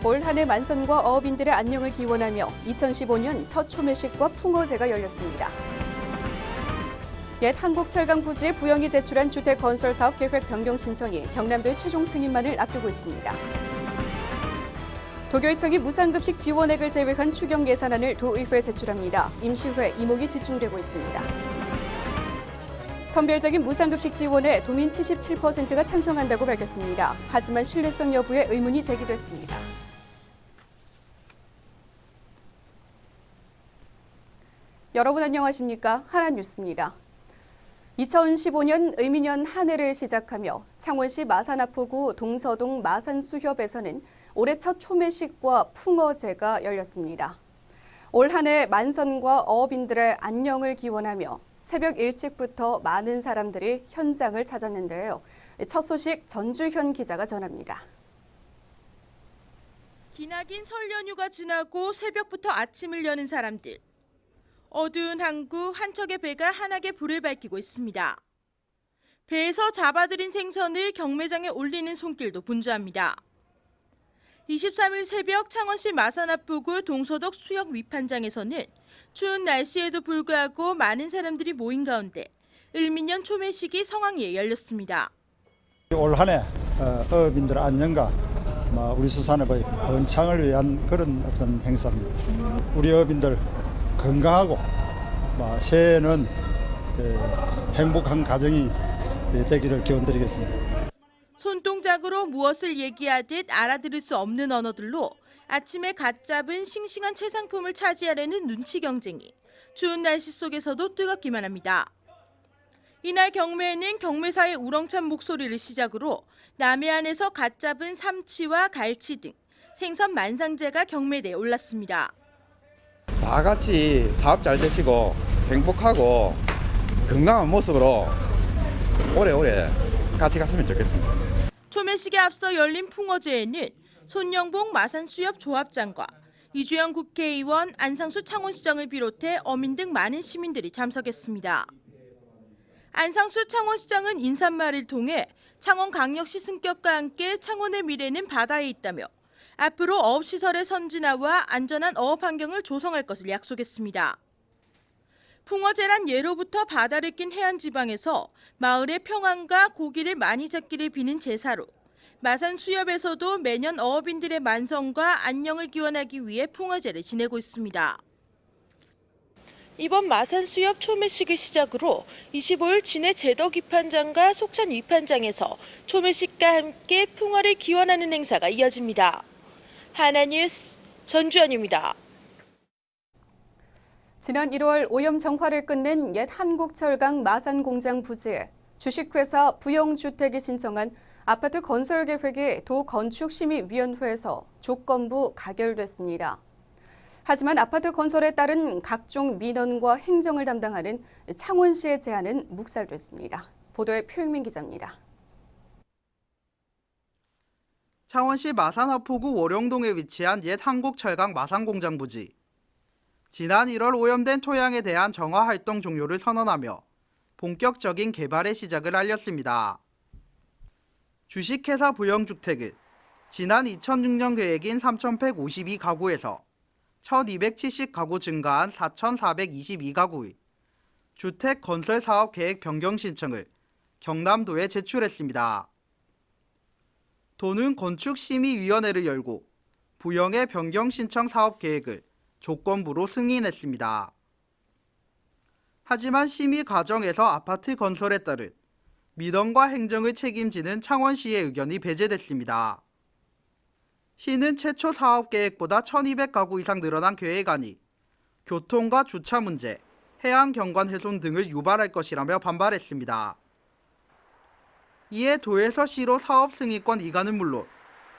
올 한 해 만선과 어업인들의 안녕을 기원하며 2015년 첫 초매식과 풍어제가 열렸습니다. 옛 한국철강 부지에 부영이 제출한 주택 건설 사업 계획 변경 신청이 경남도의 최종 승인만을 앞두고 있습니다. 도교육청이 무상급식 지원액을 제외한 추경 예산안을 도의회에 제출합니다. 임시회 이목이 집중되고 있습니다. 선별적인 무상급식 지원에 도민 77%가 찬성한다고 밝혔습니다. 하지만 신뢰성 여부에 의문이 제기됐습니다. 여러분 안녕하십니까? 하나뉴스입니다. 2015년 의미년 한 해를 시작하며 창원시 마산아포구 동서동 마산수협에서는 올해 첫 초매식과 풍어제가 열렸습니다. 올 한 해 만선과 어업인들의 안녕을 기원하며 새벽 일찍부터 많은 사람들이 현장을 찾았는데요. 첫 소식 전주현 기자가 전합니다. 기나긴 설 연휴가 지나고 새벽부터 아침을 여는 사람들. 어두운 항구 한 척의 배가 환하게 불을 밝히고 있습니다. 배에서 잡아들인 생선을 경매장에 올리는 손길도 분주합니다. 23일 새벽 창원시 마산아포구 동서덕 수역 위판장에서는 추운 날씨에도 불구하고 많은 사람들이 모인 가운데 을미년 초매식이 성황리에 열렸습니다. 올 한 해 어업인들 안녕과 우리 수산업의 번창을 위한 그런 어떤 행사입니다. 우리 어업인들 건강하고 새해에는 행복한 가정이 되기를 기원드리겠습니다. 손동작으로 무엇을 얘기하듯 알아들을 수 없는 언어들로 아침에 갓 잡은 싱싱한 최상품을 차지하려는 눈치 경쟁이 추운 날씨 속에서도 뜨겁기만 합니다. 이날 경매에는 경매사의 우렁찬 목소리를 시작으로 남해안에서 갓 잡은 삼치와 갈치 등 생선 만상재가 경매대에 올랐습니다. 다 같이 사업 잘 되시고 행복하고 건강한 모습으로 오래오래 같이 갔으면 좋겠습니다. 초매식에 앞서 열린 풍어제에는 손영봉 마산수협 조합장과 이주영 국회의원, 안상수 창원시장을 비롯해 어민 등 많은 시민들이 참석했습니다. 안상수 창원시장은 인사말을 통해 창원광역시 승격과 함께 창원의 미래는 바다에 있다며 앞으로 어업시설의 선진화와 안전한 어업 환경을 조성할 것을 약속했습니다. 풍어제란 예로부터 바다를 낀 해안지방에서 마을의 평안과 고기를 많이 잡기를 비는 제사로 마산수협에서도 매년 어업인들의 만성과 안녕을 기원하기 위해 풍어제를 지내고 있습니다. 이번 마산수협 초매식을 시작으로 25일 진해 제덕 위판장과 속천 위판장에서 초매식과 함께 풍어를 기원하는 행사가 이어집니다. 하나뉴스 전주현입니다. 지난 1월 오염 정화를 끝낸 옛 한국철강 마산공장 부지에 주식회사 부영주택이 신청한 아파트 건설 계획이 도건축심의위원회에서 조건부 가결됐습니다. 하지만 아파트 건설에 따른 각종 민원과 행정을 담당하는 창원시의 제안은 묵살됐습니다. 보도에 표익민 기자입니다. 창원시 마산아포구 월영동에 위치한 옛 한국철강 마산공장 부지. 지난 1월 오염된 토양에 대한 정화 활동 종료를 선언하며 본격적인 개발의 시작을 알렸습니다. 주식회사 부영주택은 지난 2006년 계획인 3,152가구에서 1,270가구 증가한 4,422가구의 주택 건설 사업 계획 변경 신청을 경남도에 제출했습니다. 도는 건축심의위원회를 열고 부영의 변경 신청 사업 계획을 조건부로 승인했습니다. 하지만 심의 과정에서 아파트 건설에 따른 민원과 행정을 책임지는 창원시의 의견이 배제됐습니다. 시는 최초 사업 계획보다 1,200가구 이상 늘어난 계획안이 교통과 주차 문제, 해양 경관 훼손 등을 유발할 것이라며 반발했습니다. 이에 도에서 시로 사업 승인권 이관은 물론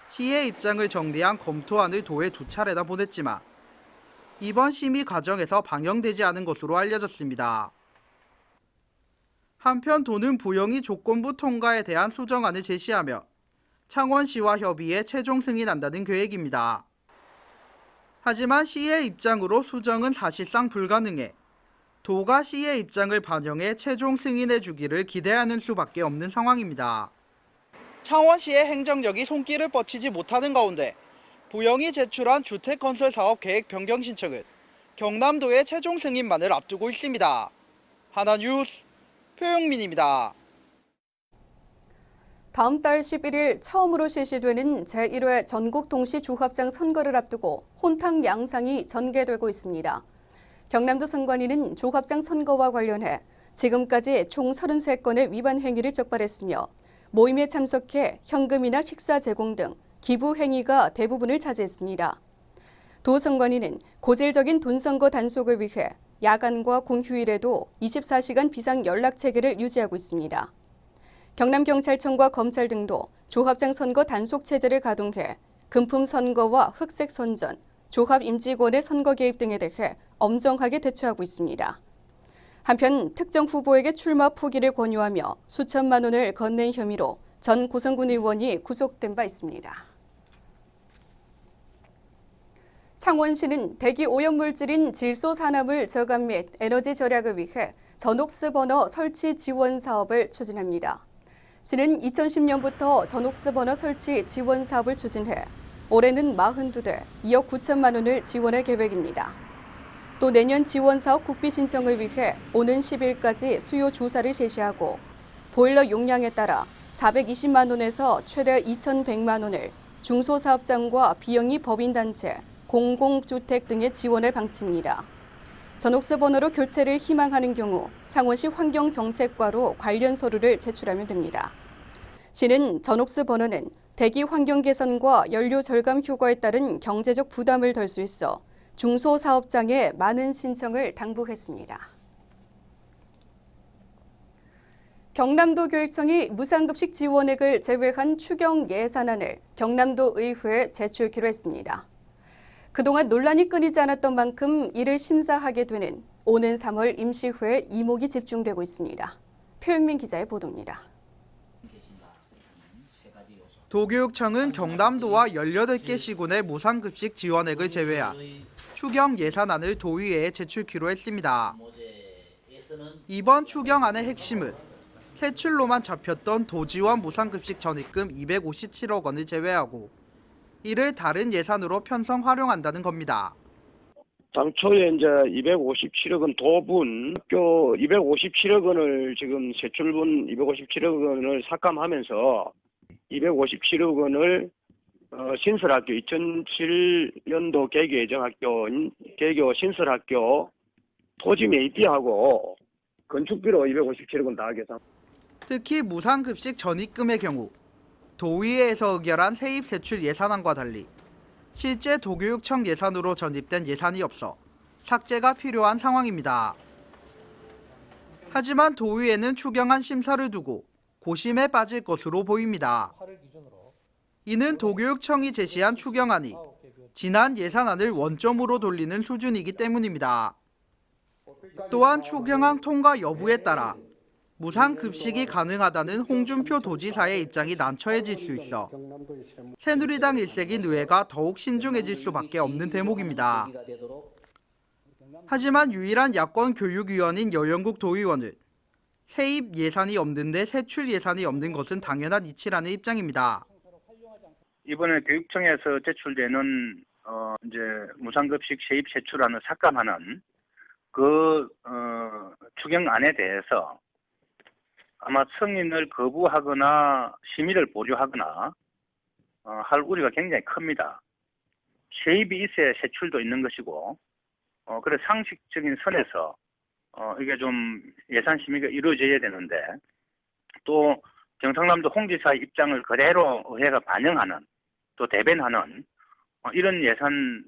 시의 입장을 정리한 검토안을 도에 2차례나 보냈지만 이번 심의 과정에서 반영되지 않은 것으로 알려졌습니다. 한편 도는 부영이 조건부 통과에 대한 수정안을 제시하며 창원시와 협의해 최종 승인한다는 계획입니다. 하지만 시의 입장으로 수정은 사실상 불가능해 도가 시의 입장을 반영해 최종 승인해 주기를 기대하는 수밖에 없는 상황입니다. 창원시의 행정력이 손길을 뻗치지 못하는 가운데 부영이 제출한 주택건설사업 계획 변경 신청은 경남도의 최종 승인만을 앞두고 있습니다. 하나뉴스 표영민입니다. 다음 달 11일 처음으로 실시되는 제1회 전국 동시조합장 선거를 앞두고 혼탁 양상이 전개되고 있습니다. 경남도 선관위는 조합장 선거와 관련해 지금까지 총 33건의 위반 행위를 적발했으며 모임에 참석해 현금이나 식사 제공 등 기부 행위가 대부분을 차지했습니다. 도 선관위는 고질적인 돈선거 단속을 위해 야간과 공휴일에도 24시간 비상 연락 체계를 유지하고 있습니다. 경남경찰청과 검찰 등도 조합장 선거 단속 체제를 가동해 금품 선거와 흑색 선전, 조합 임직원의 선거 개입 등에 대해 엄정하게 대처하고 있습니다. 한편 특정 후보에게 출마 포기를 권유하며 수천만 원을 건넨 혐의로 전 고성군 의원이 구속된 바 있습니다. 창원시는 대기 오염물질인 질소산화물 저감 및 에너지 절약을 위해 전옥스 버너 설치 지원 사업을 추진합니다. 시는 2010년부터 전옥스 버너 설치 지원 사업을 추진해 올해는 42대 2억 9천만 원을 지원할 계획입니다. 또 내년 지원 사업 국비 신청을 위해 오는 10일까지 수요 조사를 실시하고 보일러 용량에 따라 420만 원에서 최대 2,100만 원을 중소사업장과 비영리 법인단체, 공공주택 등의 지원을 방침입니다. 전옥스 번호로 교체를 희망하는 경우 창원시 환경정책과로 관련 서류를 제출하면 됩니다. 시는 전옥스 번호는 대기 환경 개선과 연료 절감 효과에 따른 경제적 부담을 덜 수 있어 중소사업장에 많은 신청을 당부했습니다. 경남도 교육청이 무상급식 지원액을 제외한 추경 예산안을 경남도 의회에 제출키로 했습니다. 그동안 논란이 끊이지 않았던 만큼 이를 심사하게 되는 오는 3월 임시회에 이목이 집중되고 있습니다. 표현민 기자의 보도입니다. 도교육청은 경남도와 18개 시군의 무상급식 지원액을 제외한 추경 예산안을 도의회에 제출키로 했습니다. 이번 추경안의 핵심은 세출로만 잡혔던 도지원 무상급식 전입금 257억 원을 제외하고 이를 다른 예산으로 편성 활용한다는 겁니다. 당초에 이제 257억 원 도분 학교 257억 원을 지금 세출분 257억 원을 삭감하면서 257억 원을 신설학교 2007년도 개교예정학교인 개교 신설학교 토지 매입비하고 건축비로 257억 원 다 계산. 특히 무상급식 전입금의 경우 도의회에서 의결한 세입 세출 예산안과 달리 실제 도교육청 예산으로 전입된 예산이 없어 삭제가 필요한 상황입니다. 하지만 도의회는 추경안 심사를 두고 고심에 빠질 것으로 보입니다. 이는 도교육청이 제시한 추경안이 지난 예산안을 원점으로 돌리는 수준이기 때문입니다. 또한 추경안 통과 여부에 따라 무상급식이 가능하다는 홍준표 도지사의 입장이 난처해질 수 있어 새누리당 일색인 의회가 더욱 신중해질 수밖에 없는 대목입니다. 하지만 유일한 야권 교육위원인 여영국 도의원은 세입 예산이 없는데 세출 예산이 없는 것은 당연한 이치라는 입장입니다. 이번에 교육청에서 제출되는 이제 무상급식 세입 세출안을 삭감하는 그 추경안에 대해서 아마 승인을 거부하거나 심의를 보류하거나 할 우려가 굉장히 큽니다. 세입이 있어야 세출도 있는 것이고 그래 상식적인 선에서 이게 좀 예산 심의가 이루어져야 되는데 또 경상남도 홍 지사의 입장을 그대로 의회가 반영하는 또 대변하는 이런 예산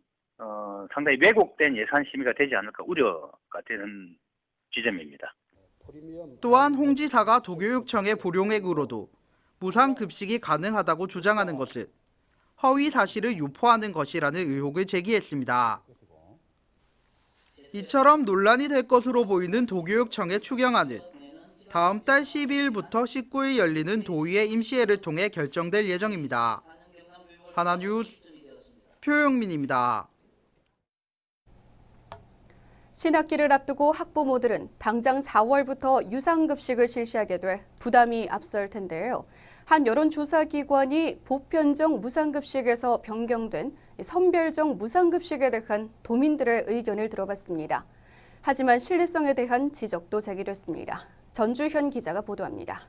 상당히 왜곡된 예산 심의가 되지 않을까 우려가 되는 지점입니다. 또한 홍 지사가 도교육청의 보룡액으로도 무상급식이 가능하다고 주장하는 것은 허위 사실을 유포하는 것이라는 의혹을 제기했습니다. 이처럼 논란이 될 것으로 보이는 도교육청의 추경안은 다음 달 12일부터 19일 열리는 도의회 임시회를 통해 결정될 예정입니다. 하나뉴스 표영민입니다. 신학기를 앞두고 학부모들은 당장 4월부터 유상급식을 실시하게 돼 부담이 앞설 텐데요. 한 여론조사기관이 보편적 무상급식에서 변경된 선별적 무상급식에 대한 도민들의 의견을 들어봤습니다. 하지만 신뢰성에 대한 지적도 제기됐습니다. 전주현 기자가 보도합니다.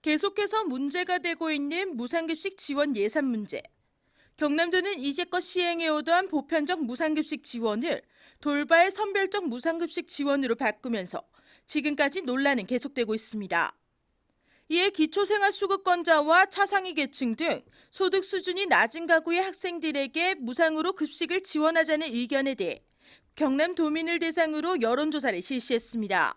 계속해서 문제가 되고 있는 무상급식 지원 예산 문제. 경남도는 이제껏 시행해오던 보편적 무상급식 지원을 돌발 선별적 무상급식 지원으로 바꾸면서 지금까지 논란은 계속되고 있습니다. 이에 기초생활수급권자와 차상위 계층 등 소득 수준이 낮은 가구의 학생들에게 무상으로 급식을 지원하자는 의견에 대해 경남도민을 대상으로 여론조사를 실시했습니다.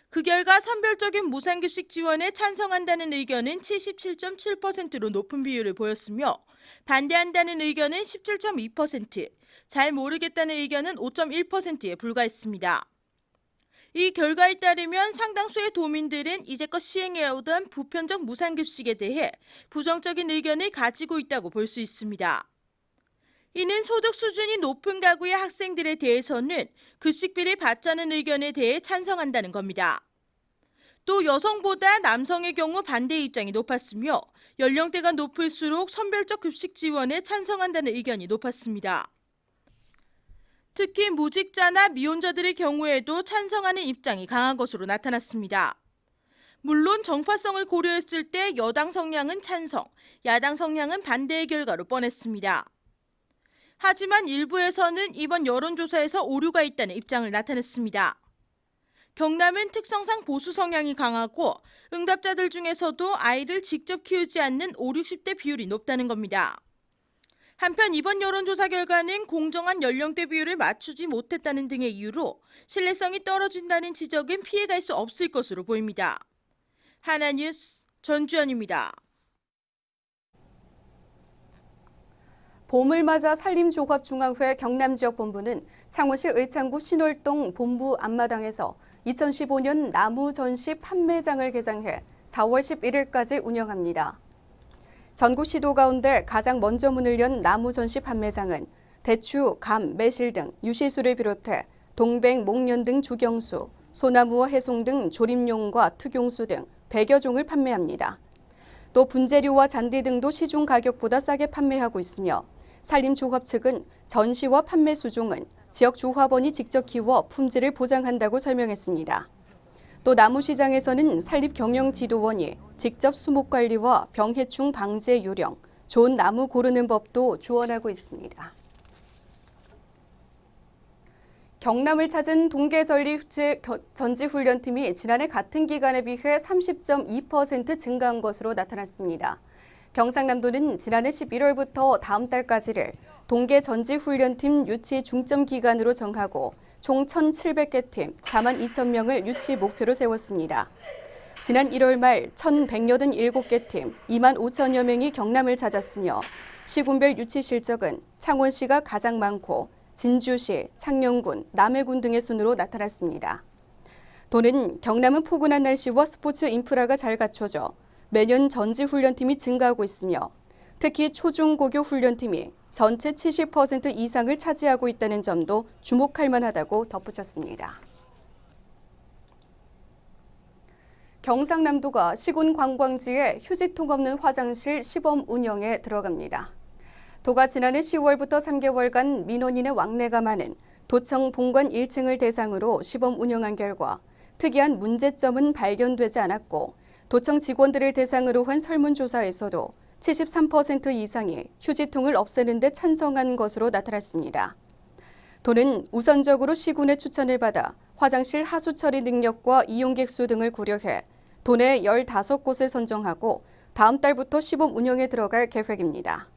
그 결과 선별적인 무상급식 지원에 찬성한다는 의견은 77.7%로 높은 비율을 보였으며 반대한다는 의견은 17.2%, 잘 모르겠다는 의견은 5.1%에 불과했습니다. 이 결과에 따르면 상당수의 도민들은 이제껏 시행해오던 보편적 무상급식에 대해 부정적인 의견을 가지고 있다고 볼 수 있습니다. 이는 소득 수준이 높은 가구의 학생들에 대해서는 급식비를 받자는 의견에 대해 찬성한다는 겁니다. 또 여성보다 남성의 경우 반대 입장이 높았으며 연령대가 높을수록 선별적 급식 지원에 찬성한다는 의견이 높았습니다. 특히 무직자나 미혼자들의 경우에도 찬성하는 입장이 강한 것으로 나타났습니다. 물론 정파성을 고려했을 때 여당 성향은 찬성, 야당 성향은 반대의 결과로 뻔했습니다. 하지만 일부에서는 이번 여론조사에서 오류가 있다는 입장을 나타냈습니다. 경남은 특성상 보수 성향이 강하고 응답자들 중에서도 아이를 직접 키우지 않는 5, 60대 비율이 높다는 겁니다. 한편 이번 여론조사 결과는 공정한 연령대 비율을 맞추지 못했다는 등의 이유로 신뢰성이 떨어진다는 지적은 피해갈 수 없을 것으로 보입니다. 하나뉴스 전주현입니다. 봄을 맞아 산림조합중앙회 경남지역본부는 창원시 의창구 신월동 본부 앞마당에서 2015년 나무 전시 판매장을 개장해 4월 11일까지 운영합니다. 전국 시도 가운데 가장 먼저 문을 연 나무 전시 판매장은 대추, 감, 매실 등 유실수를 비롯해 동백, 목련 등 주경수, 소나무와 해송 등 조립용과 특용수 등 100여 종을 판매합니다. 또 분재료와 잔디 등도 시중 가격보다 싸게 판매하고 있으며 산림조합 측은 전시와 판매 수종은 지역 조합원이 직접 키워 품질을 보장한다고 설명했습니다. 또 나무시장에서는 산림경영지도원이 직접 수목관리와 병해충 방제 요령, 좋은 나무 고르는 법도 조언하고 있습니다. 경남을 찾은 동계전지훈련팀이 지난해 같은 기간에 비해 30.2% 증가한 것으로 나타났습니다. 경상남도는 지난해 11월부터 다음 달까지를 동계전지훈련팀 유치 중점 기간으로 정하고 총 1,700개 팀 4만 2천 명을 유치 목표로 세웠습니다. 지난 1월 말 1,187개 팀 2만 5천여 명이 경남을 찾았으며 시군별 유치 실적은 창원시가 가장 많고 진주시, 창녕군, 남해군 등의 순으로 나타났습니다. 도는 경남은 포근한 날씨와 스포츠 인프라가 잘 갖춰져 매년 전지훈련팀이 증가하고 있으며 특히 초중고교 훈련팀이 전체 70% 이상을 차지하고 있다는 점도 주목할 만하다고 덧붙였습니다. 경상남도가 시군 관광지에 휴지통 없는 화장실 시범 운영에 들어갑니다. 도가 지난해 10월부터 3개월간 민원인의 왕래가 많은 도청 본관 1층을 대상으로 시범 운영한 결과 특이한 문제점은 발견되지 않았고 도청 직원들을 대상으로 한 설문조사에서도 73% 이상이 휴지통을 없애는 데 찬성한 것으로 나타났습니다. 도는 우선적으로 시군의 추천을 받아 화장실 하수 처리 능력과 이용객 수 등을 고려해 도내 15곳을 선정하고 다음 달부터 시범 운영에 들어갈 계획입니다.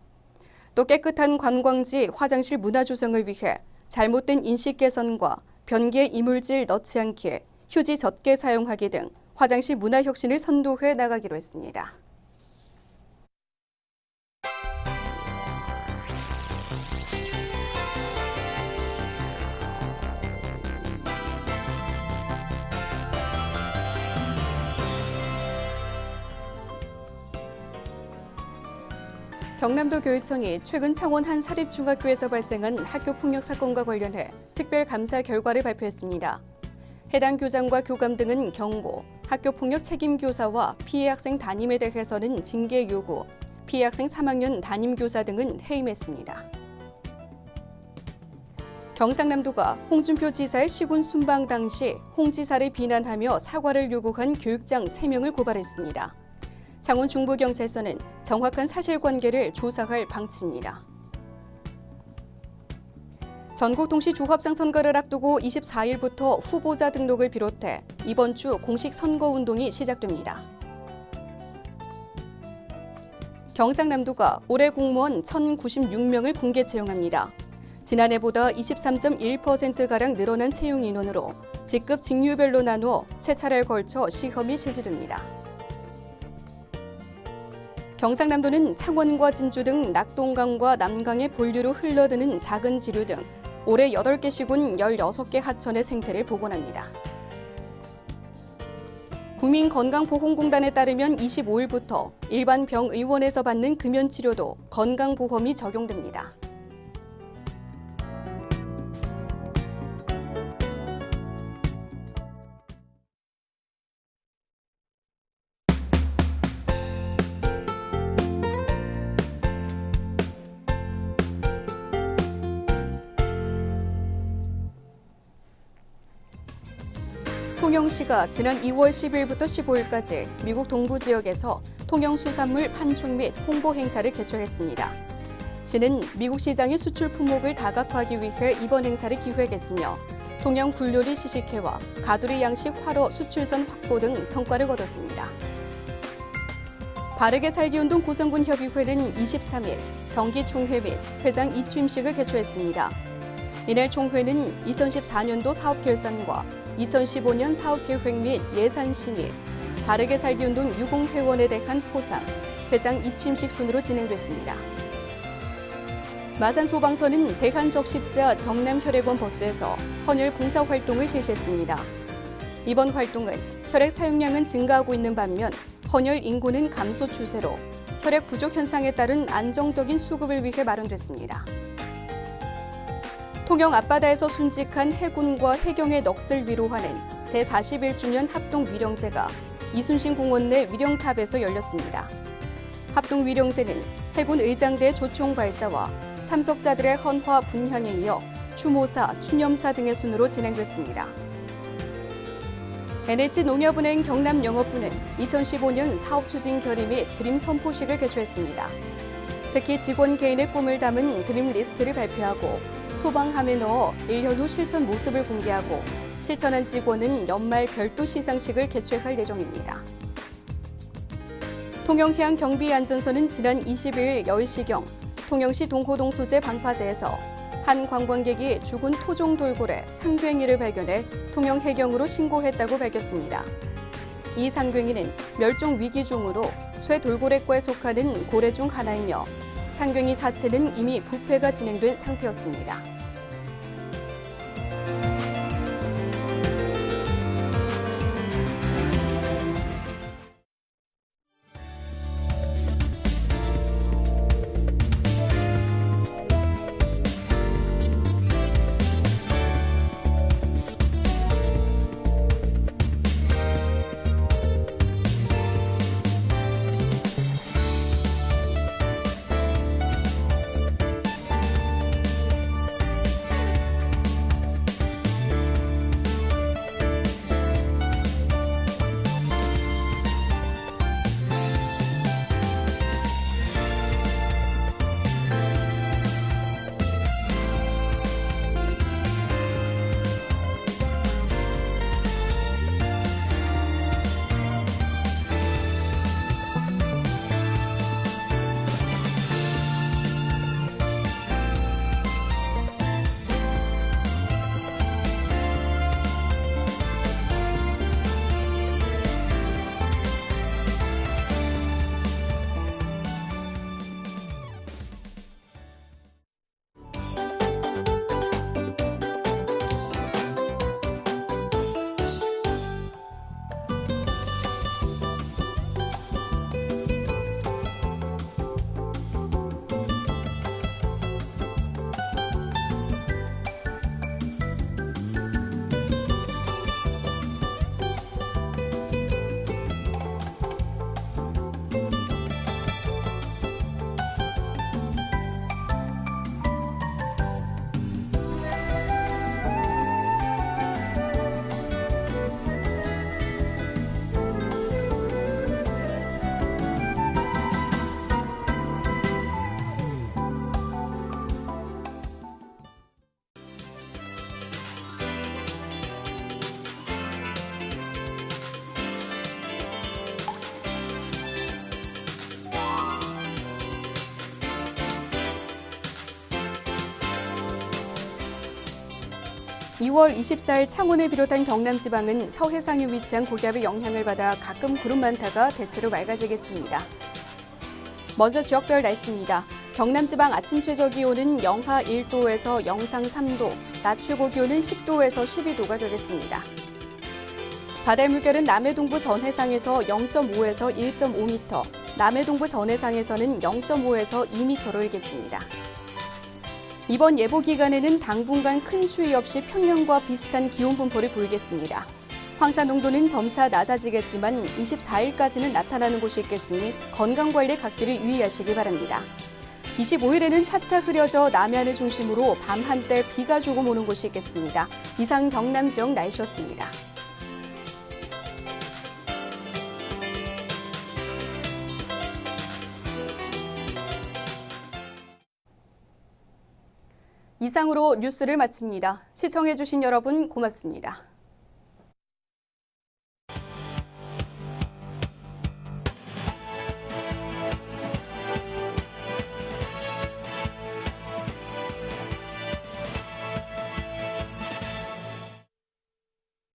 또 깨끗한 관광지 화장실 문화 조성을 위해 잘못된 인식 개선과 변기에 이물질 넣지 않기, 휴지 적게 사용하기 등 화장실 문화 혁신을 선도해 나가기로 했습니다. 경남도 교육청이 최근 창원 한 사립중학교에서 발생한 학교 폭력 사건과 관련해 특별 감사 결과를 발표했습니다. 해당 교장과 교감 등은 경고, 학교 폭력 책임 교사와 피해 학생 담임에 대해서는 징계 요구, 피해 학생 3학년 담임 교사 등은 해임했습니다. 경상남도가 홍준표 지사의 시군 순방 당시 홍 지사를 비난하며 사과를 요구한 교육장 3명을 고발했습니다. 창원 중부경찰서는 정확한 사실관계를 조사할 방침입니다. 전국 동시 조합장 선거를 앞두고 24일부터 후보자 등록을 비롯해 이번 주 공식 선거운동이 시작됩니다. 경상남도가 올해 공무원 1,096명을 공개 채용합니다. 지난해보다 23.1%가량 늘어난 채용 인원으로 직급 직류별로 나누어 3차례에 걸쳐 시험이 실시됩니다. 경상남도는 창원과 진주 등 낙동강과 남강의 본류로 흘러드는 작은 지류 등 올해 8개 시군 16개 하천의 생태를 복원합니다. 국민건강보험공단에 따르면 25일부터 일반 병의원에서 받는 금연치료도 건강보험이 적용됩니다. 통영시가 지난 2월 10일부터 15일까지 미국 동부 지역에서 통영 수산물 판촉 및 홍보 행사를 개최했습니다. 시는 미국 시장의 수출 품목을 다각화하기 위해 이번 행사를 기획했으며 통영 굴요리 시식회와 가두리 양식 활어 수출선 확보 등 성과를 거뒀습니다. 바르게 살기 운동 고성군 협의회는 23일 정기총회 및 회장 이취임식을 개최했습니다. 이날 총회는 2014년도 사업 결산과 2015년 사업계획 및 예산 심의, 바르게 살기 운동 유공회원에 대한 포상, 회장 이취임식 순으로 진행됐습니다. 마산소방서는 대한적십자 경남혈액원 버스에서 헌혈 봉사활동을 실시했습니다. 이번 활동은 혈액 사용량은 증가하고 있는 반면 헌혈 인구는 감소 추세로 혈액 부족 현상에 따른 안정적인 수급을 위해 마련됐습니다. 통영 앞바다에서 순직한 해군과 해경의 넋을 위로하는 제41주년 합동위령제가 이순신 공원 내 위령탑에서 열렸습니다. 합동위령제는 해군 의장대 조총 발사와 참석자들의 헌화 분향에 이어 추모사, 추념사 등의 순으로 진행됐습니다. NH농협은행 경남영업부는 2015년 사업추진 결의 및 드림 선포식을 개최했습니다. 특히 직원 개인의 꿈을 담은 드림 리스트를 발표하고 소방함에 넣어 1년 후 실천 모습을 공개하고 실천한 직원은 연말 별도 시상식을 개최할 예정입니다. 통영해양경비안전서는 지난 20일 10시경 통영시 동호동 소재 방파제에서 한 관광객이 죽은 토종 돌고래 상괭이를 발견해 통영해경으로 신고했다고 밝혔습니다. 이 상괭이는 멸종 위기종으로 쇠돌고래과에 속하는 고래 중 하나이며 상괭이 사체는 이미 부패가 진행된 상태였습니다. 2월 24일 창원을 비롯한 경남 지방은 서해상에 위치한 고기압의 영향을 받아 가끔 구름 많다가 대체로 맑아지겠습니다. 먼저 지역별 날씨입니다. 경남 지방 아침 최저 기온은 영하 1도에서 영상 3도, 낮 최고 기온은 10도에서 12도가 되겠습니다. 바다의 물결은 남해 동부 전해상에서 0.5에서 1.5m, 남해 동부 전해상에서는 0.5에서 2m로 일겠습니다. 이번 예보 기간에는 당분간 큰 추위 없이 평년과 비슷한 기온 분포를 보이겠습니다. 황사 농도는 점차 낮아지겠지만 24일까지는 나타나는 곳이 있겠으니 건강관리에 각별히 유의하시기 바랍니다. 25일에는 차차 흐려져 남해안을 중심으로 밤 한때 비가 조금 오는 곳이 있겠습니다. 이상 경남 지역 날씨였습니다. 이상으로 뉴스를 마칩니다. 시청해주신 여러분 고맙습니다.